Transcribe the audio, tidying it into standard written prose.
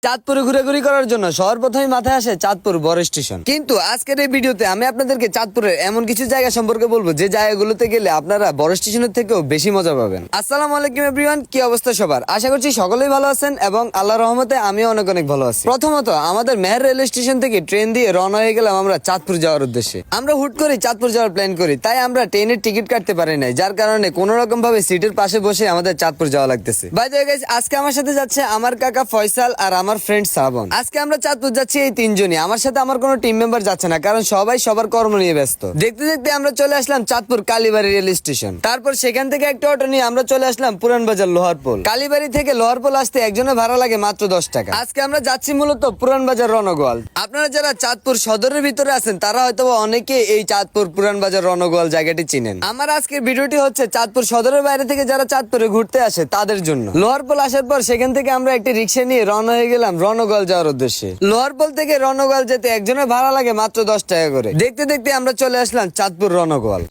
চাঁদপুরে ঘোরাঘুরি করার জন্য সবার প্রথমে মাথায় আসে চাঁদপুর বড় স্টেশন। কিন্তু আজকের এই ভিডিওতে আমি আপনাদেরকে চাঁদপুরের এমন কিছু জায়গা সম্পর্কে বলবো যে জায়গাগুলোতে গেলে আপনারা বড় স্টেশনের থেকেও বেশি মজা পাবেন। আসসালামু আলাইকুম এভরিওয়ান, কি অবস্থা সবার? আশা করছি সকলেই ভালো আছেন এবং আল্লাহর রহমতে আমিও অনেক অনেক ভালো আছি। প্রথমত আমাদের মেহের রেল স্টেশন থেকে ট্রেন দিয়ে রওনা হয়ে গেলাম আমরা চাঁদপুর যাওয়ার উদ্দেশ্যে। আমরা হুট করে চাঁদপুর যাওয়ার প্ল্যান করি, তাই আমরা ট্রেনের টিকিট কাটতে পারি নাই, যার কারণে কোন রকম ভাবে সিটের পাশে বসে আমাদের চাঁদপুর যাওয়া লাগতেছে। বাই দ্য ওয়ে গাইস, আজকে আমার সাথে যাচ্ছে আমার কাকা ফয়সাল আর আমার ফ্রেন্ড শ্রাবণ। আজকে আমরা চাঁদপুর যাচ্ছি এই তিনজনই। আমার সাথে আমার কোনো টিম মেম্বার যাচ্ছে না, কারণ সবাই সবার কর্ম নিয়ে ব্যস্ত। দেখতে দেখতে আমরা চলে আসলাম চাঁদপুর কালীবাড়ি রেল স্টেশন। তারপর সেখান থেকে একটা অটো নিয়ে আমরা চলে আসলাম পুরান বাজার লোহারপোল। কালীবাড়ি থেকে লোহারপোল আসতে একজনের ভাড়া লাগে মাত্র 10 টাকা। আজকে আমরা যাচ্ছি মূলত পুরান বাজার রণগোয়াল। আপনারা যারা চাঁদপুর সদরের ভিতরে আছেন তারা হয়তো অনেকে এই চাঁদপুর পুরান বাজার রণগোয়াল জায়গাটি চিনেন। আমার আজকের ভিডিওটি হচ্ছে চাঁদপুর সদরের বাইরে থেকে যারা চাঁদপুরে ঘুরতে আসে তাদের জন্য। লোহারপোল আসার পর সেখান থেকে আমরা একটি রিক্সা নিয়ে রওনা হয়ে গেলাম রণগোয়াল যাওয়ার উদ্দেশ্যে। লোহারপোল থেকে রণগোয়াল যেতে একজনের ভাড়া লাগে মাত্র 10 টাকা করে। দেখতে দেখতে আমরা চলে আসলাম চাঁদপুর রণগোয়াল।